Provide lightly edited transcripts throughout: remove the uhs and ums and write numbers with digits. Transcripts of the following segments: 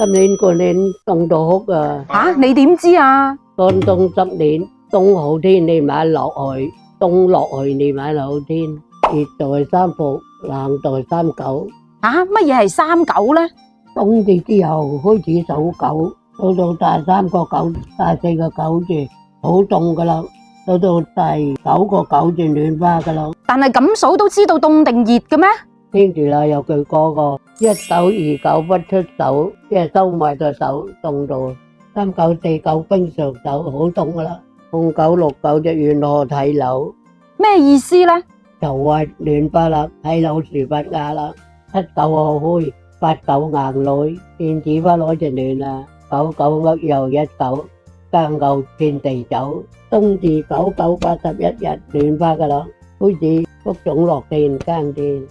今年過年凍到哭啊！吓，你點知啊？乾冬濕年，冬好天你買落去，冬落去你買好天。熱代三伏，冷代三九。吓，乜嘢係三九咧？冬至之後開始數九，到到第三個九、第四個九字好凍噶啦，到到第九個九字暖化噶啦。但係咁數都知道凍定熱嘅咩？聽住啦，有句歌個一手二九不出手，即係收埋個手凍到三九四九冰上手，好凍噶啦。碰九六九就遠河睇樓，咩意思咧？就話暖化啦，睇樓樹不雅啦。七九可開，八九硬女，電子花攞就暖啦。九九厄又一九，更牛遍地走。冬至981日暖化噶啦，開始谷種落田耕田。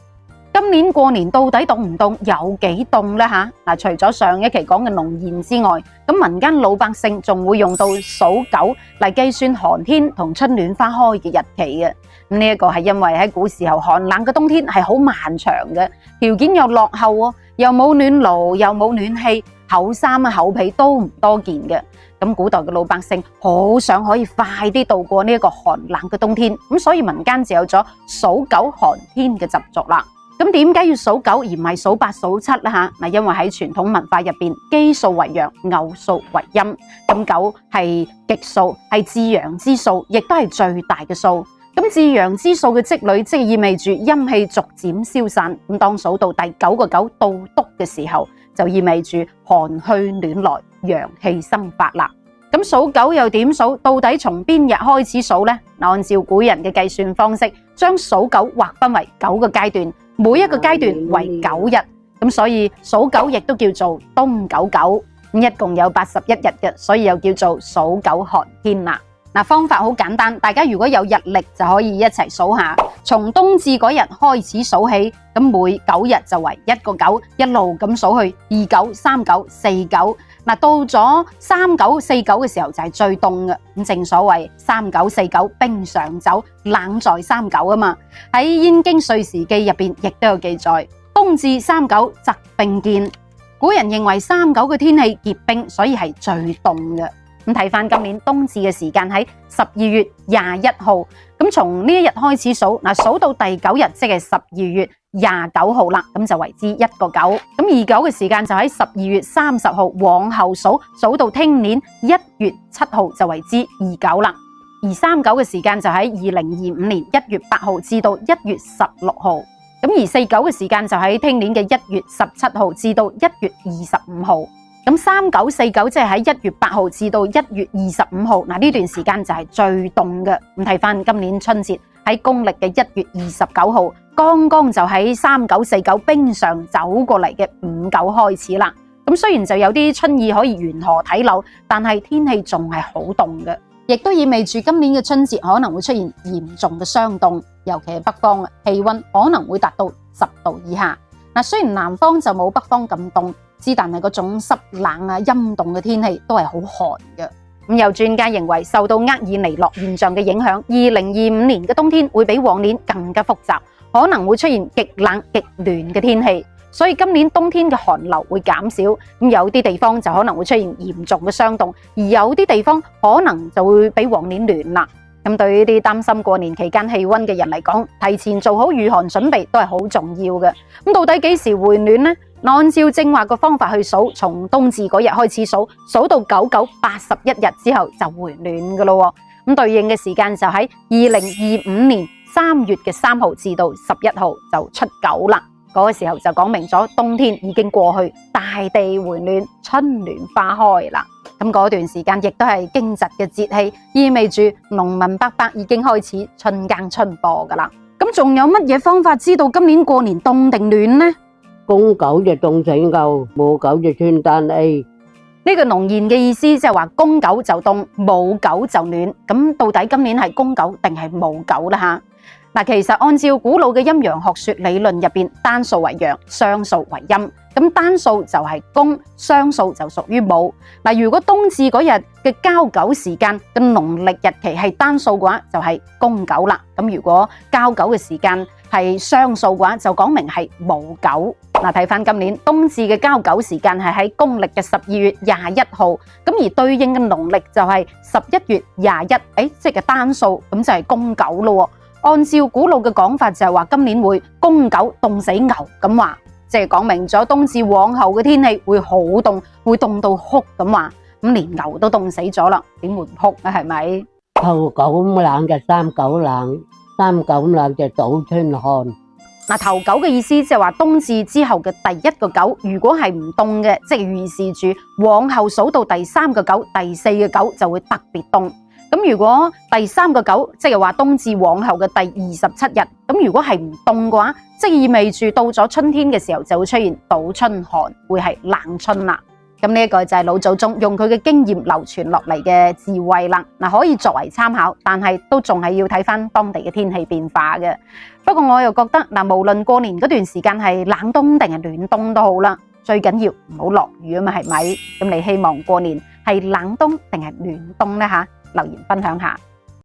今年過年到底凍唔凍？有幾凍呢？嗱，除咗上一期講嘅農諺之外，咁民間老百姓仲會用到數九嚟計算寒天同春暖花開嘅日期嘅。咁呢一個係因為喺古時候寒冷嘅冬天係好漫長嘅，條件又落後喎，又冇暖爐，又冇暖氣，厚衫啊厚被都唔多見嘅。咁古代嘅老百姓好想可以快啲度過呢一個寒冷嘅冬天，咁所以民間就有咗數九寒天嘅習俗啦。咁點解要數九而唔係數8數7咧？嗱，因為喺傳統文化入邊，奇數為陽，偶數為陰。咁九係極數，係至陽之數，亦都係最大嘅數。咁至陽之數嘅積累，即意味住陰氣逐漸消散。咁當數到第9個9到篤嘅時候，就意味住寒去暖來，陽氣生發啦。咁數九又點數？到底從邊日開始數呢？按照古人嘅計算方式，將數九劃分為9個階段。每一個階段為9日，咁所以數九亦都叫做冬九九，咁一共有81日嘅，所以又叫做數九寒天啦。嗱，方法好簡單，大家如果有日曆就可以一齊數下，從冬至嗰日開始數起，咁每9日就為1個9，一路咁數去2九、3九、4九。嗱，到咗3九、4九嘅時候就係最凍嘅，咁正所謂3九、4九冰上走，冷在3九啊嘛。喺《燕京歲時記》入邊亦都有記載，冬至3九則冰堅。古人認為3九嘅天氣結冰，所以係最凍嘅。咁睇翻今年冬至嘅時間喺12月21號，咁從呢一日開始數，數到第9日即係12月29號啦，咁就為之1個9。咁29嘅時間就喺12月30號往後數，數到聽年1月7號就為之29啦。而39嘅時間就喺2025年1月8號至到1月16號。咁而49嘅時間就喺聽年嘅1月17號至到1月25號。咁39、49即係喺1月8號至到1月25號，呢段時間就係最凍嘅。咁睇翻今年春節喺公歷嘅1月29號，剛剛就喺39、49冰上走過嚟嘅5九開始啦。咁雖然就有啲春意可以沿河睇柳，但係天氣仲係好凍嘅，亦都意味住今年嘅春節可能會出現嚴重嘅霜凍，尤其係北方氣溫可能會達到10度以下。雖然南方就冇北方咁凍，但係嗰種濕冷啊、陰凍嘅天氣都係好寒嘅。咁有專家認為，受到厄爾尼諾現象嘅影響，2025年嘅冬天會比往年更加複雜，可能會出現極冷極暖嘅天氣。所以今年冬天嘅寒流會減少，咁有啲地方就可能會出現嚴重嘅霜凍，而有啲地方可能就會比往年暖啦。咁對於啲擔心過年期間氣溫嘅人嚟講，提前做好禦寒準備都係好重要嘅。咁到底幾時回暖呢？按照正話嘅方法去數，從冬至嗰日開始數，數到99、81日之後就回暖噶咯。咁對應嘅時間就喺2025年3月嘅3號至到11號就出九啦。嗰個時候就講明咗冬天已經過去，大地回暖，春暖花開啦。咁嗰段時間亦都係驚蟄嘅節氣，意味住農民伯伯已經開始春耕春播噶啦。咁仲有乜嘢方法知道今年過年凍定暖呢？公狗就凍醒牛，母狗就穿單 A。呢個農諺嘅意思即係話公狗就凍，母狗就暖。咁到底今年係公狗定係母狗啦？其實按照古老嘅陰陽學說理論入邊，單數為陽，雙數為陰。咁單數就係公，雙數就屬於母。如果冬至嗰日嘅交九時間嘅農曆日期係單數嘅話，就係公狗啦。咁如果交九嘅時間係雙數嘅話，就講明係母狗。嗱，睇翻今年冬至嘅交九時間係喺公曆嘅12月21號，咁而對應嘅農曆就係11月21，即係單數，咁就係公九咯。按照古老嘅講法就係話今年會公九凍死牛咁話，即係講明咗冬至往後嘅天氣會好凍，會凍到哭咁話，咁連牛都凍死咗啦，點會唔哭啊？係咪？頭九冷就三九冷，三九冷就倒春寒。嗱，頭九嘅意思即係話冬至之後嘅第一個九，如果係唔凍嘅，即係預示住往後數到第三個九、第四個九就會特別凍。咁如果第三個九，即係話冬至往後嘅第27日，咁如果係唔凍嘅話，即係意味住到咗春天嘅時候就會出現倒春寒，會係冷春啦。咁呢一個就係老祖宗用佢嘅經驗流傳落嚟嘅智慧啦。嗱，可以作為參考，但係都仲係要睇翻當地嘅天氣變化嘅。不過我又覺得嗱，無論過年嗰段時間係冷冬定係暖冬都好啦，最緊要唔好落雨啊嘛，係咪？咁你希望過年係冷冬定係暖冬呢？吓，留言分享下。